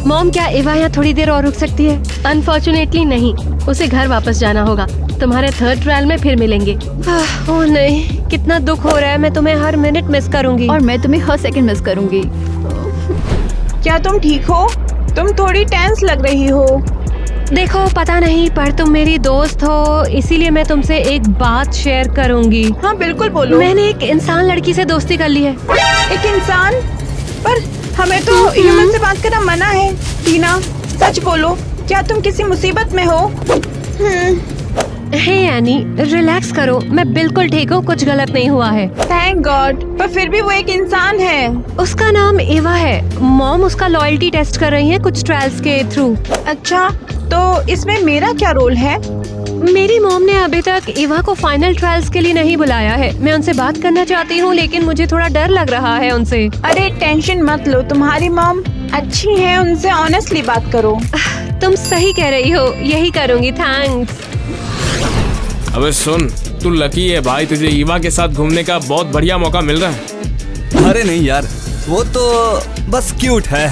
मॉम, क्या ईवा यहाँ थोड़ी देर और रुक सकती है? अनफॉर्चुनेटली नहीं, उसे घर वापस जाना होगा। तुम्हारे थर्ड ट्रायल में फिर मिलेंगे। ओह नहीं, कितना दुख हो रहा है। मैं तुम्हें हर मिनट मिस करूंगी। और मैं तुम्हें हर सेकंड मिस करूंगी। क्या तुम ठीक हो? तुम थोड़ी टेंस लग रही हो। देखो, पता नहीं पर तुम मेरी दोस्त हो, इसीलिए मैं तुमसे एक बात शेयर करूंगी। हाँ बिल्कुल बोलो। मैंने एक इंसान लड़की से दोस्ती कर ली है। एक इंसान? पर हमें तो ह्यूमन से बात करना मना है। टीना, सच बोलो, क्या तुम किसी मुसीबत में हो? हे एनी, रिलैक्स करो, मैं बिल्कुल ठीक हूँ, कुछ गलत नहीं हुआ है। थैंक गॉड, पर फिर भी वो एक इंसान है। उसका नाम एवा है। मॉम उसका लॉयल्टी टेस्ट कर रही है कुछ ट्रायल्स के थ्रू। अच्छा, तो इसमें मेरा क्या रोल है? मेरी मॉम ने अभी तक एवा को फाइनल ट्रायल्स के लिए नहीं बुलाया है। मैं उनसे बात करना चाहती हूँ लेकिन मुझे थोड़ा डर लग रहा है उनसे। अरे टेंशन मत लो, तुम्हारी मॉम अच्छी है, उनसे ऑनेस्टली बात करो। तुम सही कह रही हो, यही करूँगी। थैंक्स। अबे सुन, तू लकी है भाई, तुझे ईवा के साथ घूमने का बहुत बढ़िया मौका मिल रहा है। अरे नहीं यार, वो तो बस क्यूट है।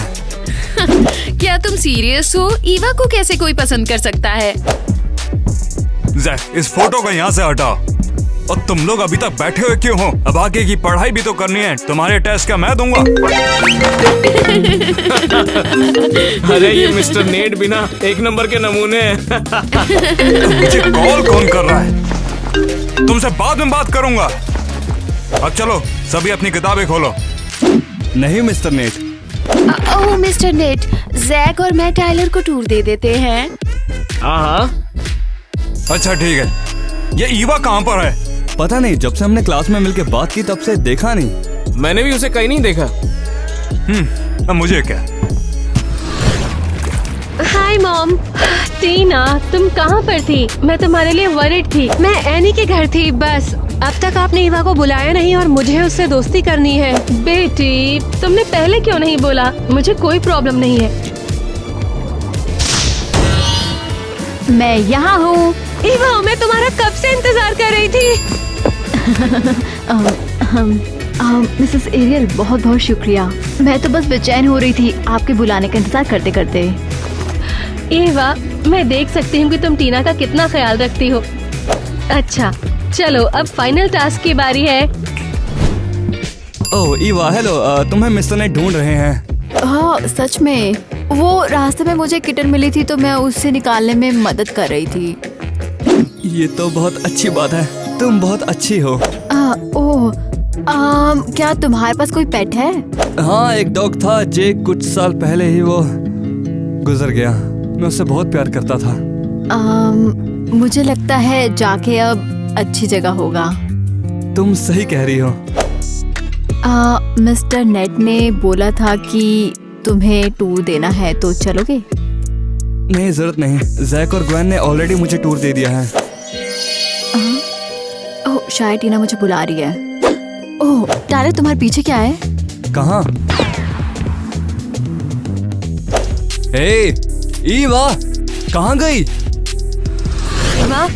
क्या तुम सीरियस हो? ईवा को कैसे कोई पसंद कर सकता है? जैक, इस फोटो को यहाँ से हटाओ। और तुम लोग अभी तक बैठे हुए क्यों हो? अब आगे की पढ़ाई भी तो करनी है। तुम्हारे टेस्ट का मैं दूंगा। अरे ये मिस्टर नेट भी ना एक नंबर के नमूने हैं। मुझे कॉल कौन कर रहा है? तुमसे बाद में बात करूंगा। अब चलो सभी अपनी किताबें खोलो। नहीं मिस्टर नेट। ओह मिस्टर नेट, जैक और मैं टाइलर को टूर दे देते हैं। हाँ, अच्छा ठीक है। ये ईवा कहाँ पर है? पता नहीं, जब से हमने क्लास में मिलके बात की तब से देखा नहीं। मैंने भी उसे कहीं नहीं देखा। अब मुझे क्या? Hi mom. टीना, तुम कहाँ पर थी? मैं तुम्हारे लिए वरिड थी। मैं एनी के घर थी बस। अब तक आपने ईवा को बुलाया नहीं और मुझे उससे दोस्ती करनी है। बेटी, तुमने पहले क्यों नहीं बोला? मुझे कोई प्रॉब्लम नहीं है। मैं यहाँ हूँ। ईवा, मैं तुम्हारा कब से इंतजार कर रही थी। मिसेस एरियल, बहुत बहुत शुक्रिया। मैं तो बस बेचैन हो रही थी आपके बुलाने का इंतजार करते करते। ईवा, मैं देख सकती हूँ कि तुम टीना का कितना ख्याल रखती हो। अच्छा चलो, अब फाइनल टास्क की बारी है। ओह ईवा, हेलो। तुम्हें मिस्टर नेट ढूंढ रहे हैं। हाँ सच में, वो रास्ते में मुझे किटन मिली थी तो मैं उससे निकालने में मदद कर रही थी। ये तो बहुत अच्छी बात है, तुम बहुत अच्छी हो। क्या तुम्हारे पास कोई पेट है? हाँ, एक डॉग था जे कुछ साल पहले ही वो गुजर गया। मैं उससे बहुत प्यार करता था। मुझे लगता है जाके अब अच्छी जगह होगा। तुम सही कह रही हो। मिस्टर नेट ने बोला था कि तुम्हें टूर देना है तो चलोगे? नहीं, जरूरत नहीं। जैक और ग्वेन ने ऑलरेडी मुझे टूर दे दिया है। ओह, शायद टीना मुझे बुला रही है। ओह टायलर, तुम्हारे पीछे क्या है? कहाँ? हे ईवा, कहाँ गई? ईवा,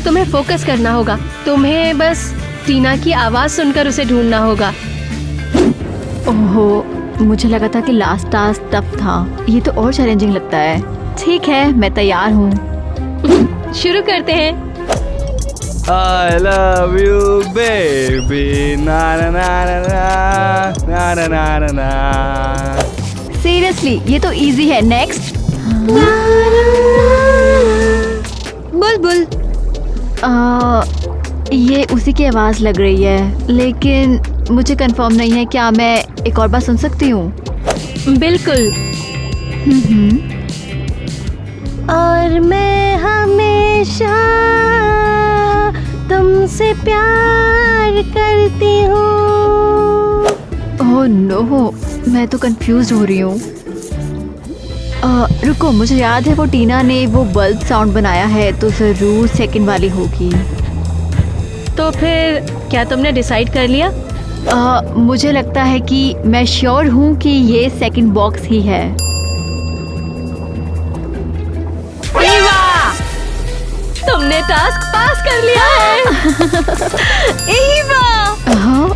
तुम्हें फोकस करना होगा। तुम्हें बस टीना की आवाज सुनकर उसे ढूंढना होगा। ओहो, मुझे लगा था कि लास्ट टास्क टफ था, ये तो और चैलेंजिंग लगता है। ठीक है, मैं तैयार हूँ। शुरू करते हैं। I love you baby na na na na na na na na na। Seriously ये तो इजी है। नेक्स्ट। बुलबुल। ये उसी की आवाज लग रही है, लेकिन मुझे कंफर्म नहीं है। क्या मैं एक और बार सुन सकती हूँ? बिल्कुल। और मैं हमेशा तुमसे प्यार करती हूँ। ओह नो, मैं तो कंफ्यूज हो रही हूँ। रुको, मुझे याद है वो टीना ने वो बल्ब साउंड बनाया है, तो जरूर सेकंड वाली होगी। तो फिर क्या तुमने डिसाइड कर लिया? मुझे लगता है कि मैं श्योर हूँ कि ये सेकंड बॉक्स ही है। ईवा, तुमने टास्क पास कर लिया है। ईवा, हाँ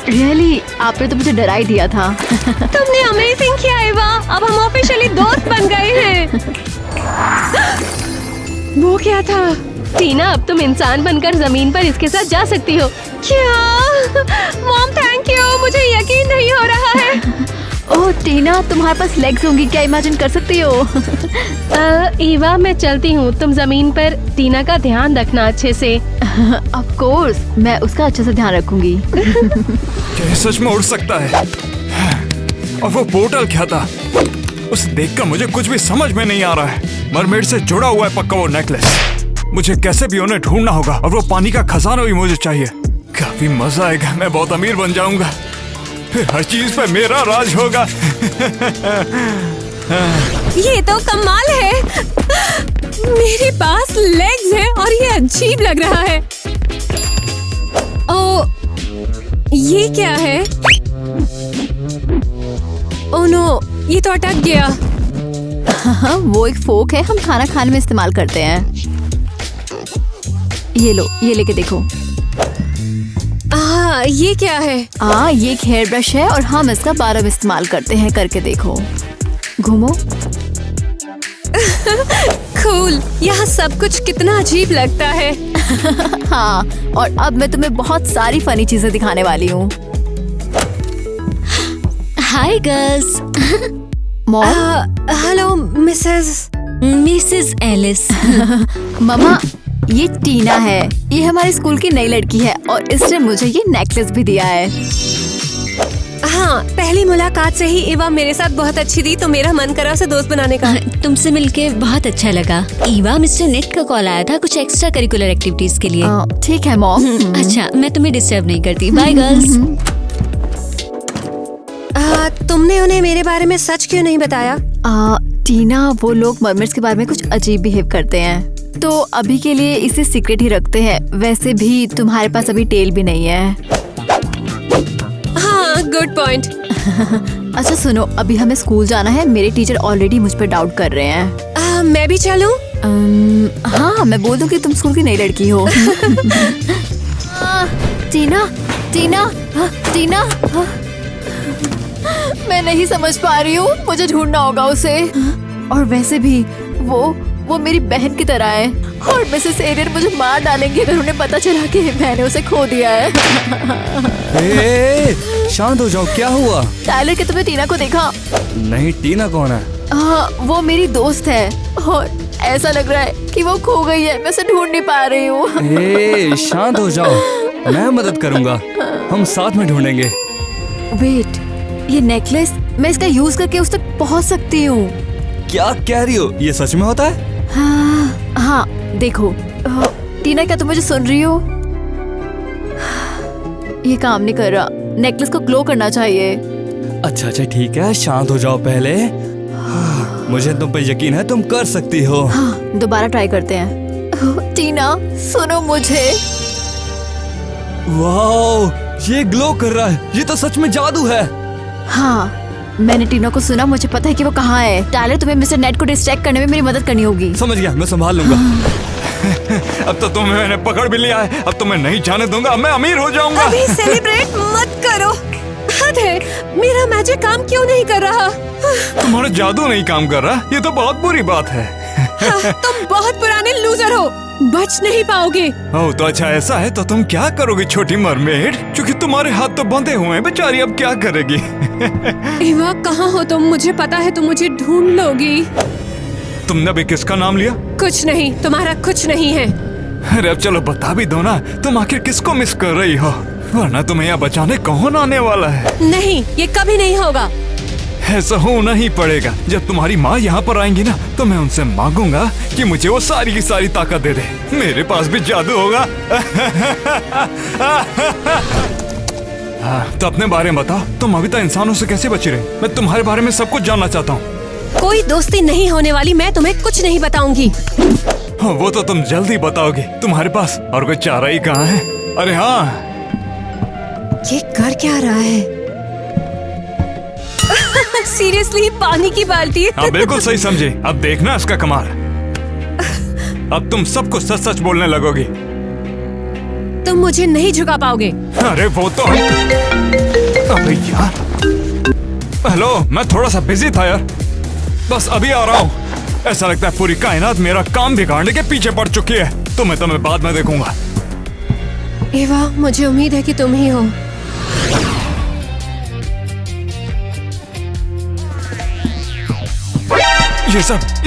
रियली, आपने तो मुझे डरा ही दिया था। तुमने अमेजिंग किया ईवा, अब हम ऑफिशियली दोस्त बन गए हैं। वो क्या था? टीना, अब तुम इंसान बनकर जमीन पर इसके साथ जा सकती हो। क्या? मॉम थैंक यू, मुझे यकीन नहीं हो रहा है। ओह टीना, तुम्हारे पास लेग्स होंगी, क्या इमेजिन कर सकती हो? ईवा, मैं चलती हूँ, तुम जमीन पर टीना का ध्यान रखना अच्छे से। ऑफ कोर्स, मैं उसका अच्छे से ध्यान रखूंगी। क्या ये सच में उड़ सकता है? और वो पोर्टल क्या था? उसे देखकर मुझे कुछ भी समझ में नहीं आ रहा है। मरमेड से जुड़ा हुआ है पक्का वो नेकलेस। मुझे कैसे भी उन्हें ढूंढना होगा, और वो पानी का खजाना भी मुझे चाहिए। काफी मजा आएगा, मैं बहुत अमीर बन जाऊंगा, फिर हर चीज पे मेरा राज होगा। ये तो कमाल है। मेरे पास लेग्स हैं और ये अजीब लग रहा है। ओ, ये क्या है? ओह नो, ये तो अटक गया। वो एक फोक है, हम खाना खाने में इस्तेमाल करते हैं। ये लो, ये लेके देखो। ये क्या है? ये एक हेयर ब्रश है और हम इसका बार बार इस्तेमाल करते हैं। करके देखो, घूमो। कूल, यहाँ सब कुछ कितना अजीब लगता है। हाँ, और अब मैं तुम्हें बहुत सारी फनी चीजें दिखाने वाली हूँ। Hi girls. Mom. Hello Mrs Alice. मम्मा, ये टीना है, ये हमारे स्कूल की नई लड़की है और इसने मुझे ये नेकलेस भी दिया है। हाँ, पहली मुलाकात से ही ईवा मेरे साथ बहुत अच्छी थी, तो मेरा मन करा उसे दोस्त बनाने का। तुमसे मिलके बहुत अच्छा लगा। ईवा, मिस्टर नेट का कॉल आया था कुछ एक्स्ट्रा करिकुलर एक्टिविटीज के लिए। ठीक है मॉम। अच्छा, मैं तुम्हें डिस्टर्ब नहीं करती। Bye girls. तुमने उन्हें मेरे बारे में सच क्यों नहीं बताया? टीना, वो लोग मरमेड्स के बारे में कुछ अजीब बिहेव करते हैं, तो अभी के लिए इसे सीक्रेट ही रखते हैं। वैसे भी तुम्हारे पास अभी टेल भी नहीं है। हाँ, गुड पॉइंट। अच्छा सुनो, अभी हमें स्कूल जाना है। मेरे टीचर ऑलरेडी मुझ पर डाउट कर रहे हैं। मैं भी चलूं? हाँ, मैं बोल दूं कि तुम स्कूल की नई लड़की हो। टीना, टीना, टीना, मैं नहीं समझ पा रही हूँ, मुझे ढूंढना होगा उसे। और वैसे भी वो मेरी बहन की तरह है, और मिसेस एरियन मुझे मार डालेंगे अगर उन्हें पता चला कि मैंने उसे खो दिया है। शांत हो जाओ, क्या हुआ? टाइलर, के तुमने टीना को देखा? नहीं, टीना कौन है? वो मेरी दोस्त है और ऐसा लग रहा है कि वो खो गई है। मैं उसे ढूंढ नहीं पा रही हूँ। शांत हो जाओ, मैं मदद करूँगा, हम साथ में ढूंढेंगे। वेट, ये नेकलेस, मैं इसका यूज करके उस तक पहुँच सकती हूँ। क्या कह रही हो? ये सच में होता है? हाँ, देखो। टीना, क्या तुम मुझे सुन रही हो? ये काम नहीं कर रहा, नेकलेस को ग्लो करना चाहिए। अच्छा ठीक है, शांत हो जाओ पहले। मुझे तुम पे यकीन है, तुम कर सकती हो। हाँ, दोबारा ट्राई करते हैं। टीना, सुनो मुझे। वाओ, ये ग्लो कर रहा है, ये तो सच में जादू है। हाँ, मैंने टीना को सुना, मुझे पता है कि वो कहाँ है। टाइलर, तुम्हें मिस्टर नेट को डिस्ट्रैक्ट करने में मेरी मदद करनी होगी। समझ गया, मैं संभाल लूंगा। अब तो तुम्हें मैंने पकड़ भी लिया है, अब तो मैं नहीं जाने दूंगा, मैं अमीर हो जाऊंगा। अभी सेलिब्रेट मत करो। हद है, मेरा मैजिक काम क्यों नहीं कर रहा? तुम्हारा जादू नहीं काम कर रहा, ये तो बहुत बुरी बात है। तुम बहुत पुराने लूजर हो, बच नहीं पाओगे। ओह तो अच्छा ऐसा है तो तुम क्या करोगी छोटी मरमेड? क्योंकि तुम्हारे हाथ तो बंधे हुए हैं, बेचारी अब क्या करेगी? इवा कहाँ हो तुम? मुझे पता है तुम मुझे ढूंढ लोगी। तुमने अभी किसका नाम लिया? कुछ नहीं, तुम्हारा कुछ नहीं है। अरे अब चलो बता भी दो ना, तुम आखिर किसको मिस कर रही हो? वरना तुम्हें यहाँ बचाने कौन आने वाला है? नहीं, ये कभी नहीं होगा। ऐसा होना ही पड़ेगा। जब तुम्हारी माँ यहाँ पर आएंगी ना, तो मैं उनसे मांगूंगा कि मुझे वो सारी की सारी ताकत दे दे। मेरे पास भी जादू होगा। तो अपने बारे में बताओ, तुम अभी तक इंसानों से कैसे बची रही? मैं तुम्हारे बारे में सब कुछ जानना चाहता हूँ। कोई दोस्ती नहीं होने वाली, मैं तुम्हें कुछ नहीं बताऊंगी। वो तो तुम जल्दी बताओगे। तुम्हारे पास और कोई चारा ही कहाँ है? अरे हाँ, ये कर क्या रहा है? सीरियसली, पानी की बाल्टी। हाँ बिल्कुल सही समझे। अब देखना इसका कमाल। अब तुम सबको सच सच बोलने लगोगी। तुम मुझे नहीं झुका पाओगे। अरे वो तो अबे यार। हेलो, मैं थोड़ा सा बिजी था यार, बस अभी आ रहा हूँ। ऐसा लगता है पूरी कायनात मेरा काम बिगाड़ने के पीछे पड़ चुकी है। तो मैं तुम्हें बाद में देखूंगा। एवा, मुझे उम्मीद है कि तुम ही हो। ये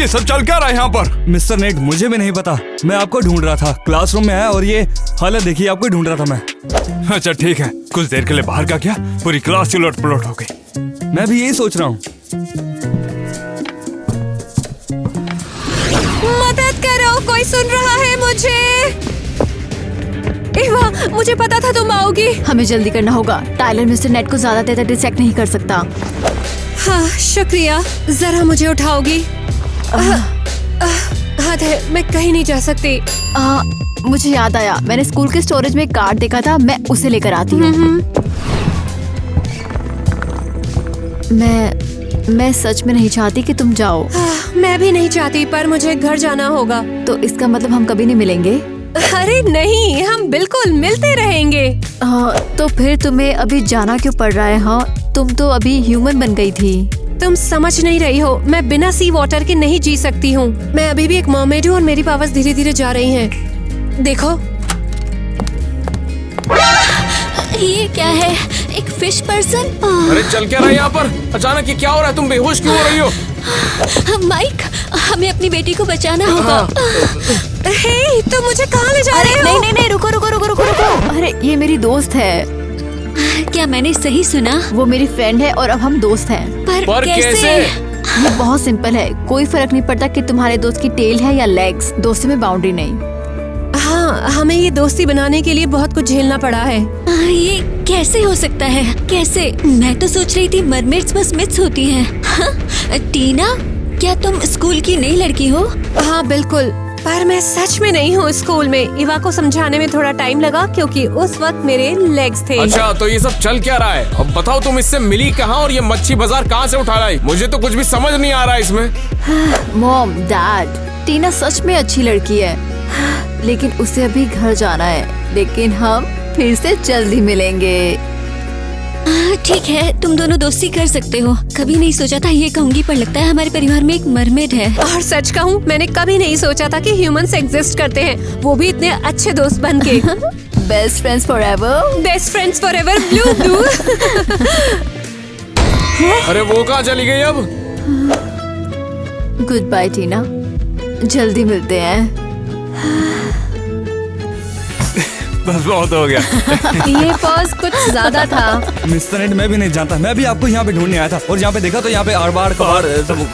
सब चल क्या रहा है यहाँ पर? मिस्टर नेट, मुझे भी नहीं पता। मैं आपको ढूंढ रहा था, क्लासरूम में आया और ये हालत देखिए, आपको ढूंढ रहा था मैं। अच्छा ठीक है, कुछ देर के लिए बाहर का क्या, पूरी क्लास उलट पुलट हो गई। मैं भी यही सोच रहा हूँ। मदद करो, कोई सुन रहा है मुझे? एवा, मुझे पता था तुम आओगी। हमें जल्दी करना होगा। टाइलर मिस्टर नेट को ज्यादा देर तक डिस्ट्रैक्ट नहीं कर सकता। हाँ शुक्रिया, जरा मुझे उठाओगी? हद है, मैं कहीं नहीं जा सकती। मुझे याद आया, मैंने स्कूल के स्टोरेज में एक कार्ड देखा था, मैं उसे लेकर आती हूँ। मैं सच में नहीं चाहती कि तुम जाओ। मैं भी नहीं चाहती, पर मुझे घर जाना होगा। तो इसका मतलब हम कभी नहीं मिलेंगे? अरे नहीं, हम बिल्कुल मिलते रहेंगे। तो फिर तुम्हें अभी जाना क्यों पड़ रहा है? हाँ, तुम तो अभी ह्यूमन बन गई थी। तुम समझ नहीं रही हो, मैं बिना सी वाटर के नहीं जी सकती हूँ। मैं अभी भी एक मर्मेड हूँ और मेरी पावर्स धीरे धीरे जा रही हैं। देखो, ये क्या है? एक फिश पर्सन? अरे चल क्या रहा है यहाँ पर? अचानक ये क्या हो रहा है? तुम बेहोश क्यों हो रही हो? माइक, हमें अपनी बेटी को बचाना होगा। हे, तुम मुझे कहाँ ले जा रहे हो? नहीं, रुको। अरे ये मेरी दोस्त है। क्या मैंने सही सुना? वो मेरी फ्रेंड है और अब हम दोस्त हैं। पर कैसे? ये बहुत सिंपल है, कोई फर्क नहीं पड़ता कि तुम्हारे दोस्त की टेल है या लेग्स, दोस्ती में बाउंड्री नहीं। हाँ, हमें ये दोस्ती बनाने के लिए बहुत कुछ झेलना पड़ा है। ये कैसे हो सकता है? कैसे? मैं तो सोच रही थी मरमेड्स बस मिथ्स होती हैं। टीना, क्या तुम स्कूल की नई लड़की हो? हाँ बिल्कुल, पर मैं सच में नहीं हूँ स्कूल में। इवा को समझाने में थोड़ा टाइम लगा क्योंकि उस वक्त मेरे लेग्स थे। अच्छा, तो ये सब चल क्या रहा है? अब बताओ, तुम इससे मिली कहाँ और ये मच्छी बाजार कहाँ से उठा लाई? मुझे तो कुछ भी समझ नहीं आ रहा है इसमें। मॉम, डैड, टीना सच में अच्छी लड़की है, लेकिन उसे अभी घर जाना है। लेकिन हम फिर से जल्दी मिलेंगे। ठीक है, तुम दोनों दोस्ती कर सकते हो। कभी नहीं सोचा था ये कहूँगी, पर लगता है हमारे परिवार में एक मरमेड है। और सच कहूँ, मैंने कभी नहीं सोचा था कि ह्यूमंस एग्जिस्ट करते हैं, वो भी इतने अच्छे दोस्त बन के। Best friends forever. Best friends forever, blue. अरे वो कहाँ चली गई अब? गुड बाय टीना, जल्दी मिलते हैं। बस बहुत हो गया। ये पॉज कुछ ज्यादा था। मिस्टर नेट, मैं भी नहीं जानता। मैं भी आपको यहाँ पे ढूंढने आया था और यहाँ पे देखा तो यहाँ पे आर बार कबाड़ सब।